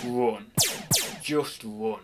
Run. Just run.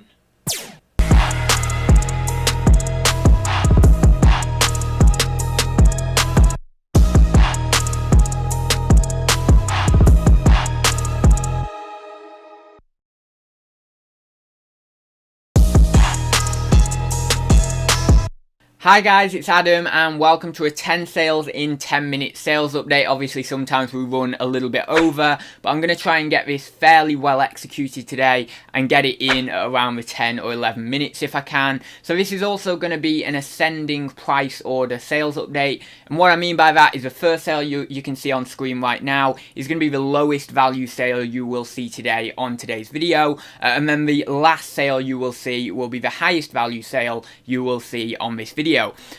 Hi guys, it's Adam and welcome to a 10 sales in 10 minute sales update. Obviously sometimes we run a little bit over, but I'm going to try and get this fairly well executed today and get it in at around the 10 or 11 minutes if I can. So this is also going to be an ascending price order sales update, and what I mean by that is the first sale you can see on screen right now is going to be the lowest value sale you will see today on today's video, and then the last sale you will see will be the highest value sale you will see on this video.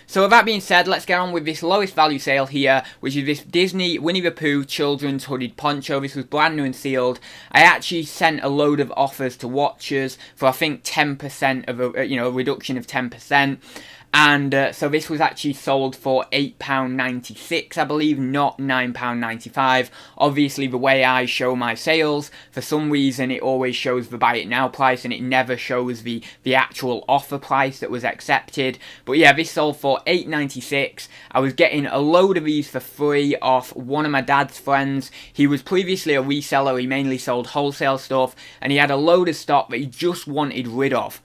So with that being said, let's get on with this lowest value sale here, which is this Disney Winnie the Pooh children's hooded poncho. This was brand new and sealed. I actually sent a load of offers to watchers for I think 10% of a reduction of 10%. And so this was actually sold for £8.96, I believe, not £9.95. Obviously, the way I show my sales, for some reason, it always shows the buy it now price, and it never shows the actual offer price that was accepted. But yeah, this sold for £8.96. I was getting a load of these for free off one of my dad's friends. He was previously a reseller. He mainly sold wholesale stuff, and he had a load of stock that he just wanted rid of.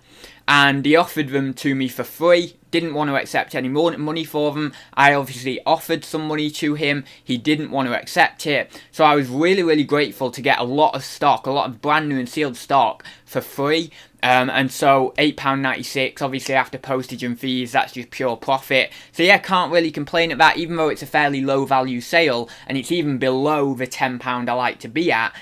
And he offered them to me for free, didn't want to accept any more money for them. I obviously offered some money to him, he didn't want to accept it. So I was really grateful to get a lot of stock, a lot of brand new and sealed stock for free. And so £8.96, obviously after postage and fees, that's just pure profit. So yeah, can't really complain at that, even though it's a fairly low value sale, and it's even below the £10 I like to be at.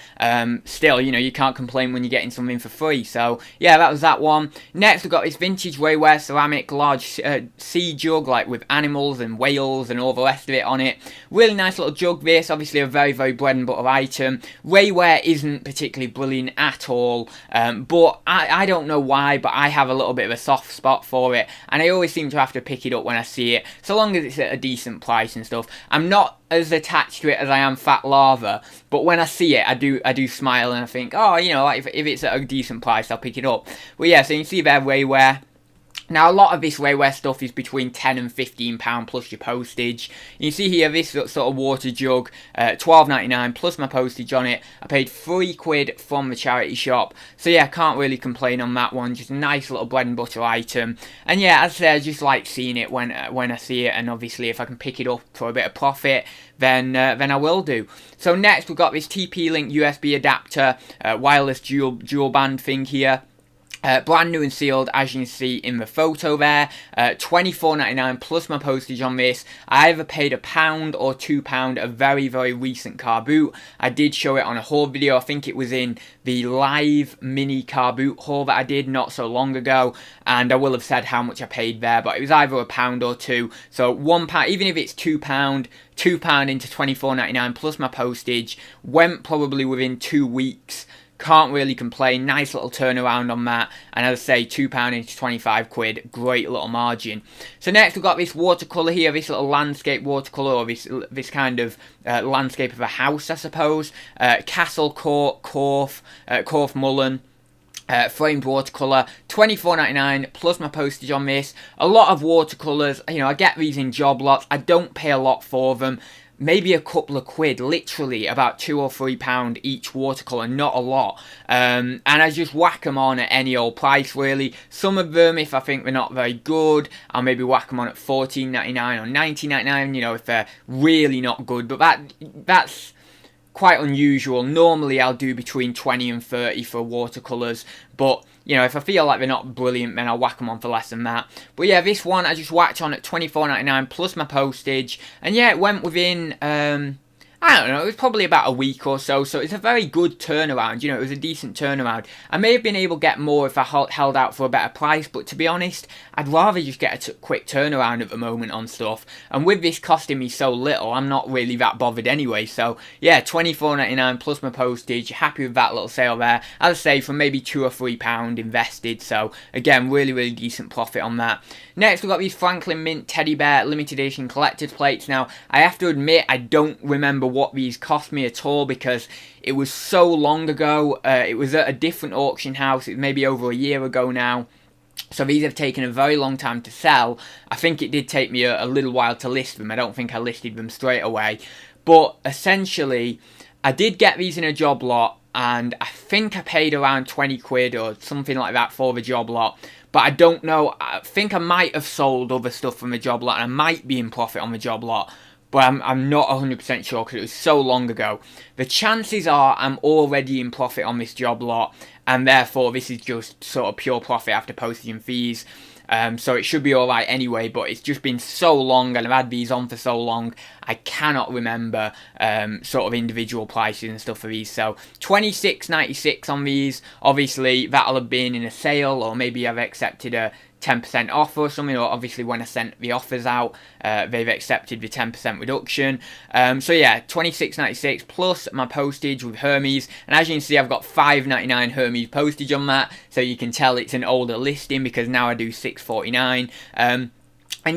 Still, you can't complain when you're getting something for free. So yeah, that was that one. Next, we've got this vintage Wayware ceramic large sea jug, like with animals and whales and all the rest of it on it. Really nice little jug this, obviously a very bread and butter item. Wayware isn't particularly brilliant at all, but I don't know why, but I have a little bit of a soft spot for it, and I always seem to have to pick it up when I see it, so long as it's at a decent price and stuff. I'm not as attached to it as I am Fat Lava, but when I see it, I do smile and I think, oh, if it's at a decent price, I'll pick it up. But yeah, so you can see there, Wayware. Now, a lot of this Wayware stuff is between £10 and £15 plus your postage. You can see here this sort of water jug, £12.99 plus my postage on it. I paid £3 from the charity shop. So yeah, can't really complain on that one. Just a nice little bread and butter item. And yeah, as I say, I just like seeing it when I see it. And obviously, if I can pick it up for a bit of profit, then I will do. So next, we've got this TP-Link USB adapter, wireless dual band thing here. Brand new and sealed, as you can see in the photo there. £24.99 plus my postage on this. I either paid £1 or £2 a very recent car boot. I did show it on a haul video. I think it was in the live mini car boot haul that I did not so long ago, and I will have said how much I paid there, but it was either £1 or £2. So £1, even if it's £2, £2 into £24.99 plus my postage, went probably within 2 weeks. Can't really complain. Nice little turnaround on that. And as I say, £2 into £25. Great little margin. So next we've got this watercolour here. This little landscape watercolour, or this kind of landscape of a house, I suppose. Castle Court, Corfe Mullen. Framed watercolour, £24.99 plus my postage on this. A lot of watercolours, I get these in job lots. I don't pay a lot for them. Maybe a couple of quid, literally about £2 or £3 each watercolour, not a lot. And I just whack them on at any old price, really. Some of them, if I think they're not very good, I'll maybe whack them on at £14.99 or £19.99, if they're really not good. But that's quite unusual. Normally I'll do between 20 and 30 for watercolours, but if I feel like they're not brilliant, then I'll whack them on for less than that. But yeah, this one I just whacked on at £24.99 plus my postage, and yeah, it went within I don't know, it was probably about a week or so, so it's a very good turnaround, it was a decent turnaround. I may have been able to get more if I held out for a better price, but to be honest, I'd rather just get a quick turnaround at the moment on stuff, and with this costing me so little, I'm not really that bothered anyway. So yeah, £24.99 plus my postage, happy with that little sale there. As I say, for maybe £2 or £3 invested, so again, really decent profit on that. Next, we've got these Franklin Mint Teddy Bear limited edition collector's plates. Now, I have to admit, I don't remember what these cost me at all because it was so long ago. It was at a different auction house. It was maybe over a year ago now. So these have taken a very long time to sell. I think it did take me a little while to list them. I don't think I listed them straight away. But essentially, I did get these in a job lot, and I think I paid around 20 quid or something like that for the job lot. But I don't know. I think I might have sold other stuff from the job lot, and I might be in profit on the job lot. But I'm not 100% sure because it was so long ago. The chances are I'm already in profit on this job lot, and therefore this is just sort of pure profit after postage and fees. So it should be alright anyway, but it's just been so long and I've had these on for so long, I cannot remember sort of individual prices and stuff for these. So $26.96 on these. Obviously that'll have been in a sale, or maybe I've accepted a 10% offer or something, or obviously when I sent the offers out, they've accepted the 10% reduction. So yeah, $26.96 plus my postage with Hermes, and as you can see I've got $5.99 Hermes postage on that, so you can tell it's an older listing because now I do $6.49. And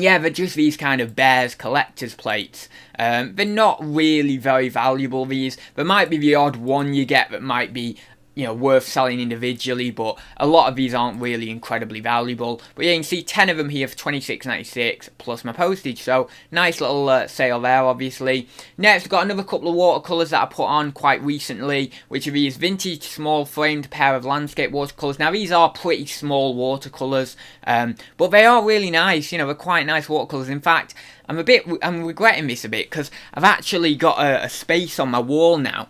yeah, they're just these kind of Bears collector's plates. They're not really very valuable, these. There might be the odd one you get that might be, you know, worth selling individually, but a lot of these aren't really incredibly valuable. But yeah, you can see 10 of them here for $26.96 plus my postage, so nice little sale there, obviously. Next, we've got another couple of watercolours that I put on quite recently, which are these vintage small framed pair of landscape watercolours. Now, these are pretty small watercolours, but they are really nice. You know, they're quite nice watercolours. In fact, I'm regretting this a bit because I've actually got a space on my wall now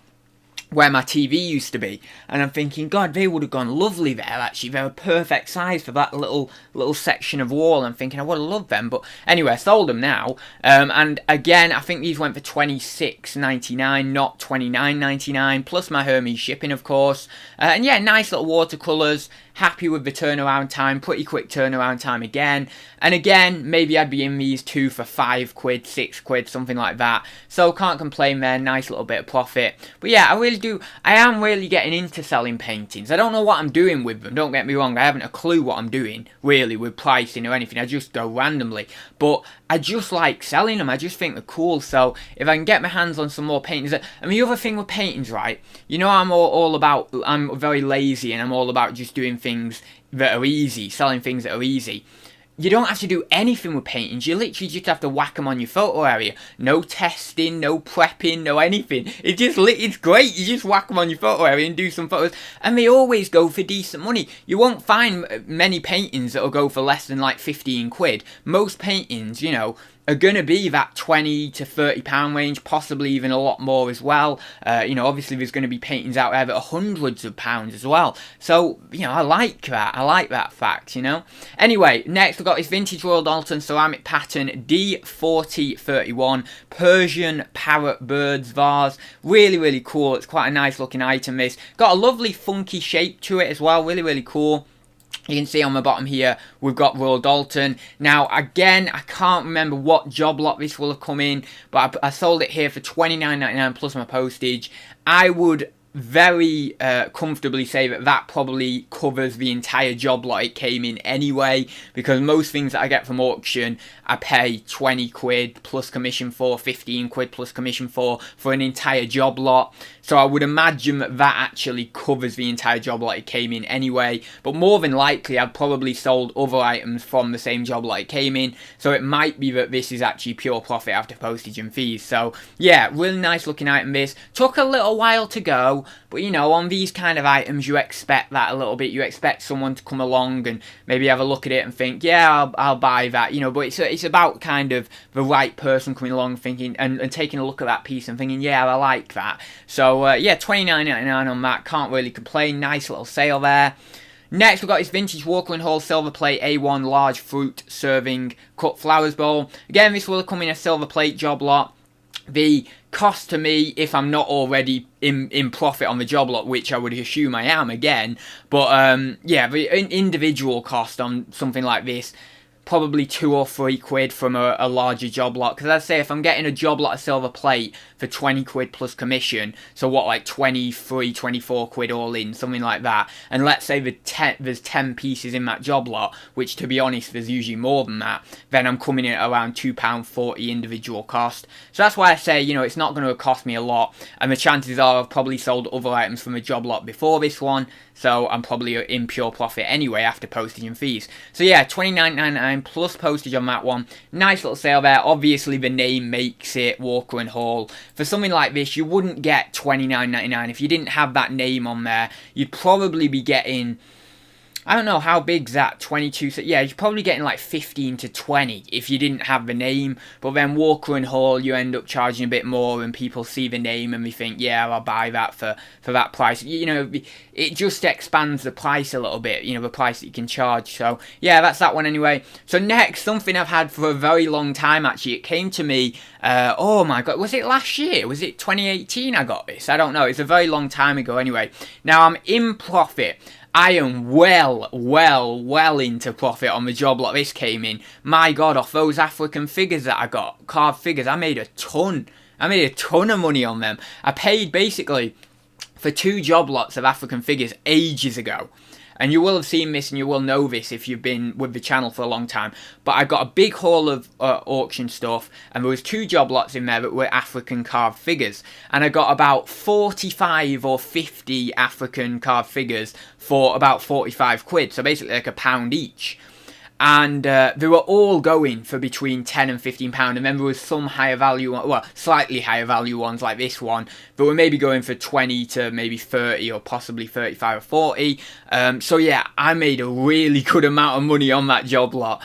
where my TV used to be, and I'm thinking, God, they would have gone lovely there, actually. They're a perfect size for that little section of wall. I'm thinking I would have loved them, but anyway, I sold them now. And again, I think these went for $26.99, not $29.99, plus my Hermes shipping, of course. And yeah, nice little watercolours. Happy with the turnaround time, pretty quick turnaround time again. And again, maybe I'd be in these two for 5 quid, 6 quid, something like that. So can't complain there, nice little bit of profit. But yeah, I am really getting into selling paintings. I don't know what I'm doing with them, don't get me wrong. I haven't a clue what I'm doing, really, with pricing or anything. I just go randomly. But I just like selling them. I just think they're cool. So if I can get my hands on some more paintings. And the other thing with paintings, right, you know, I'm very lazy and I'm all about just doing things that are easy, selling things that are easy. You don't have to do anything with paintings. You literally just have to whack them on your photo area. No testing, no prepping, no anything. It's great. You just whack them on your photo area and do some photos. And they always go for decent money. You won't find many paintings that will go for less than like 15 quid. Most paintings, you know, are going to be that £20 to £30 range, possibly even a lot more as well. You know, obviously there's going to be paintings out there that are hundreds of pounds as well. So, you know, I like that. I like that fact, you know. Anyway, next we've got this vintage Royal Dalton ceramic pattern D4031 Persian parrot birds vase. Really, really cool. It's quite a nice looking item, this. Got a lovely funky shape to it as well. Really, really cool. You can see on the bottom here, we've got Royal Dalton. Now, again, I can't remember what job lot this will have come in, but I sold it here for $29.99 plus my postage. I would very comfortably say that probably covers the entire job lot it came in anyway, because most things that I get from auction I pay 20 quid plus commission for, 15 quid plus commission for an entire job lot. So I would imagine that actually covers the entire job lot it came in anyway, but more than likely I've probably sold other items from the same job lot it came in, so it might be that this is actually pure profit after postage and fees. So yeah, really nice looking item this. Took a little while to go, but you know, on these kind of items you expect that a little bit. You expect someone to come along and maybe have a look at it and think, yeah, I'll buy that, you know. But it's about kind of the right person coming along thinking and taking a look at that piece and thinking, yeah, I like that. So yeah, $29.99 on that, can't really complain. Nice little sale there. Next, we've got this vintage Walker & Hall silver plate A1 large fruit serving cut flowers bowl. Again, this will come in a silver plate job lot. The cost to me, if I'm not already in profit on the job lot, which I would assume I am again, but yeah, the individual cost on something like this, probably 2 or 3 quid from a larger job lot. Because I'd say if I'm getting a job lot of silver plate for 20 quid plus commission, so what, like 23, 24 quid all in, something like that, and let's say there's 10 pieces in that job lot, which to be honest there's usually more than that, then I'm coming in at around £2.40 individual cost. So that's why I say, you know, it's not going to cost me a lot, and the chances are I've probably sold other items from a job lot before this one, so I'm probably in pure profit anyway after postage and fees. So yeah, £29.99 plus postage on that one. Nice little sale there. Obviously the name makes it Walker and Hall. For something like this, you wouldn't get £29.99 if you didn't have that name on there. You'd probably be getting, I don't know how big's that, 22, so yeah, you're probably getting like 15 to 20 if you didn't have the name, but then Walker and Hall, you end up charging a bit more and people see the name and they think, yeah, I'll buy that for that price. You know, it just expands the price a little bit, you know, the price that you can charge. So yeah, that's that one anyway. So next, something I've had for a very long time actually. It came to me, oh my god, was it last year? Was it 2018 I got this? I don't know, it's a very long time ago anyway. Now I'm in profit. I am well into profit on the job lot this came in. My god, off those African figures that I got, carved figures, I made a ton. I made a ton of money on them. I paid basically for 2 job lots of African figures ages ago. And you will have seen this and you will know this if you've been with the channel for a long time. But I got a big haul of auction stuff, and there was 2 job lots in there that were African carved figures. And I got about 45 or 50 African carved figures for about 45 quid. So basically like £1 each. And they were all going for between £10 and £15, and then there was some higher value, well, slightly higher value ones like this one, but were maybe going for 20 to maybe 30 or possibly 35 or 40. So yeah, I made a really good amount of money on that job lot.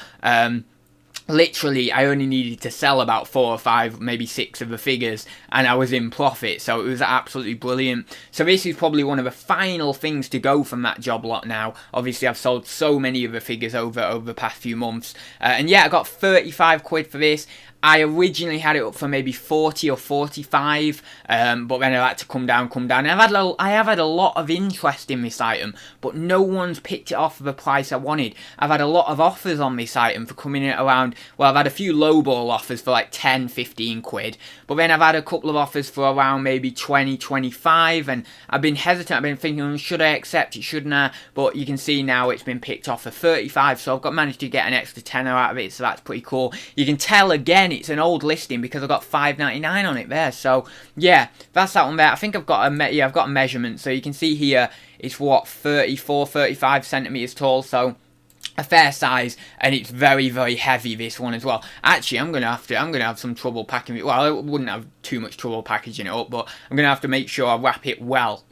Literally, I only needed to sell about 4 or 5, maybe 6 of the figures, and I was in profit, so it was absolutely brilliant. So this is probably one of the final things to go from that job lot now. Obviously, I've sold so many of the figures over the past few months. And yeah, I got 35 quid for this. I originally had it up for maybe 40 or 45, but then I had to come down. And I have had a lot of interest in this item, but no one's picked it off for the price I wanted. I've had a lot of offers on this item for coming in at around, well, I've had a few lowball offers for like 10, 15 quid, but then I've had a couple of offers for around maybe 20, 25, and I've been hesitant. I've been thinking, should I accept it, shouldn't I? But you can see now it's been picked off for 35, so I've managed to get an extra tenner out of it, so that's pretty cool. You can tell again it's an old listing because I've got $5.99 on it there. So yeah, that's that one there. I think I've got a measurement, so you can see here it's what, 34, 35 centimeters tall, so a fair size, and it's very heavy, this one as well. Actually, I'm gonna have some trouble packing it. Well, I wouldn't have too much trouble packaging it up, but I'm gonna have to make sure I wrap it well,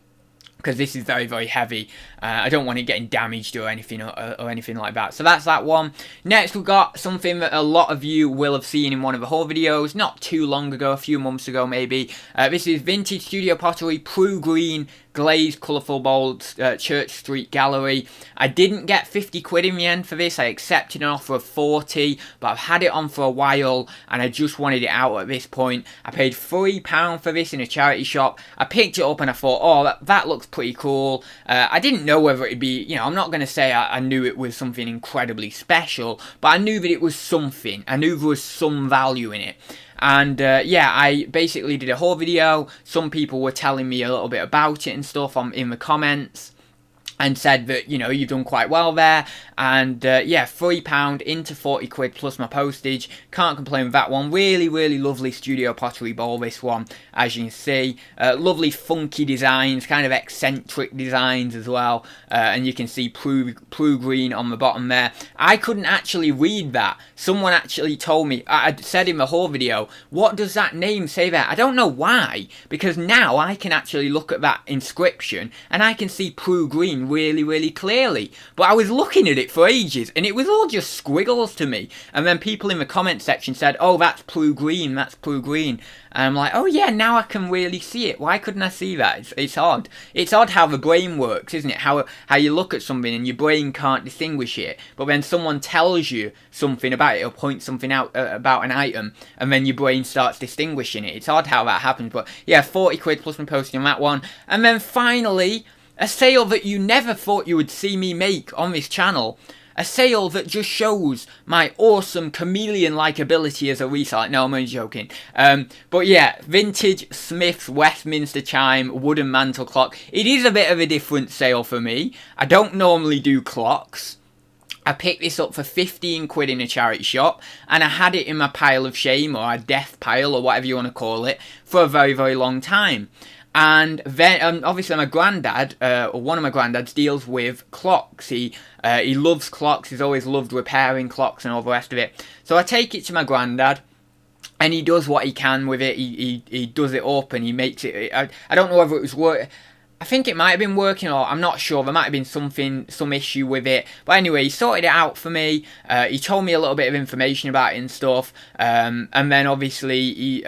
because this is very heavy. I don't want it getting damaged or anything like that. So that's that one. Next, we've got something that a lot of you will have seen in one of the haul videos not too long ago, a few months ago maybe. This is Vintage Studio Pottery Prue Green Glazed Colourful Bowls Church Street Gallery. I didn't get 50 quid in the end for this. I accepted an offer of 40, but I've had it on for a while and I just wanted it out at this point. I paid £3 for this in a charity shop. I picked it up and I thought, oh, that looks pretty cool. I didn't know whether it'd be, you know, I'm not going to say I knew it was something incredibly special, but I knew that it was something. I knew there was some value in it. And yeah, I basically did a whole video. Some people were telling me a little bit about it and stuff in the comments, and said that, you know, you've done quite well there. And yeah, £3 into 40 quid plus my postage. Can't complain with that one. Really lovely studio pottery bowl, this one, as you can see. Lovely funky designs, kind of eccentric designs as well. And you can see Prue Green on the bottom there. I couldn't actually read that. Someone actually told me, I said in the whole video, what does that name say there? I don't know why, because now I can actually look at that inscription and I can see Prue Green really clearly. But I was looking at it for ages and it was all just squiggles to me. And then people in the comment section said, oh, that's Prue Green, that's Prue Green. And I'm like, oh yeah, now I can really see it. Why couldn't I see that? It's odd. It's odd how the brain works, isn't it? How you look at something and your brain can't distinguish it, but then someone tells you something about it or points something out about an item, and then your brain starts distinguishing it. It's odd how that happens. But yeah, 40 quid plus my posting on that one. And then finally, a sale that you never thought you would see me make on this channel. a sale that just shows my awesome chameleon-like ability as a reseller. No, I'm only joking. But yeah, vintage Smith's Westminster chime wooden mantle clock. It is a bit of a different sale for me. I don't normally do clocks. I picked this up for 15 quid in a charity shop, and I had it in my pile of shame, or a death pile, or whatever you want to call it, for a very, very long time. And then, obviously, my granddad, or one of my granddads, deals with clocks. He loves clocks. He's always loved repairing clocks and all the rest of it. So I take it to my granddad, and he does what he can with it. He does it up, and he makes it. I don't know whether it was work. I think it might have been working, or I'm not sure. There might have been some issue with it. But anyway, he sorted it out for me. He told me a little bit of information about it and stuff. And then obviously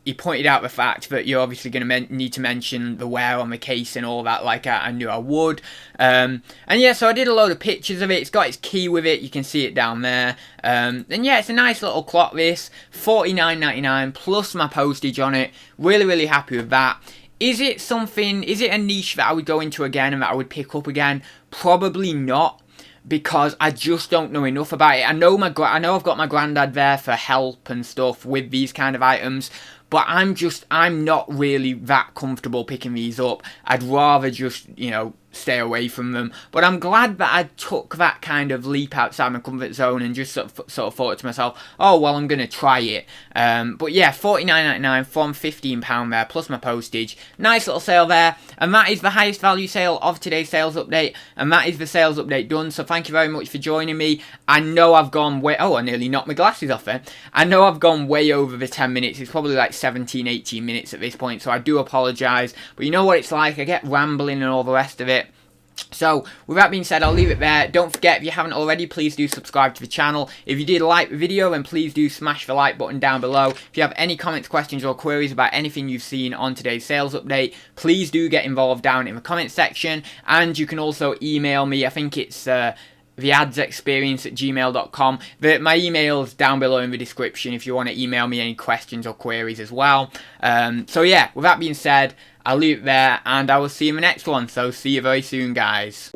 he pointed out the fact that you're obviously going to need to mention the wear on the case and all that, like I knew I would. And yeah, so I did a load of pictures of it. It's got its key with it. You can see it down there. And yeah, it's a nice little clock, this. $49.99 plus my postage on it. Really, really happy with that. Is it a niche that I would go into again and that I would pick up again? Probably not, because I just don't know enough about it. I know I've got my granddad there for help and stuff with these kind of items, but I'm not really that comfortable picking these up. I'd rather just, stay away from them. But I'm glad that I took that kind of leap outside my comfort zone and just sort of thought to myself, oh, well, I'm going to try it. But yeah, $49.99 from £15 there, plus my postage. Nice little sale there. And that is the highest value sale of today's sales update. And that is the sales update done. So thank you very much for joining me. I know I've gone way... Oh, I nearly knocked my glasses off there. I know I've gone way over the 10 minutes. It's probably like 17, 18 minutes at this point. So I do apologise. But you know what it's like. I get rambling and all the rest of it. So, with that being said, I'll leave it there. Don't forget, if you haven't already, please do subscribe to the channel. If you did like the video, then please do smash the like button down below. If you have any comments, questions, or queries about anything you've seen on today's sales update, please do get involved down in the comment section. And you can also email me. I think it's... theadsexperience@gmail.com. My email's down below in the description if you want to email me any questions or queries as well. So yeah, with that being said, I'll leave it there, and I will see you in the next one. So see you very soon, guys.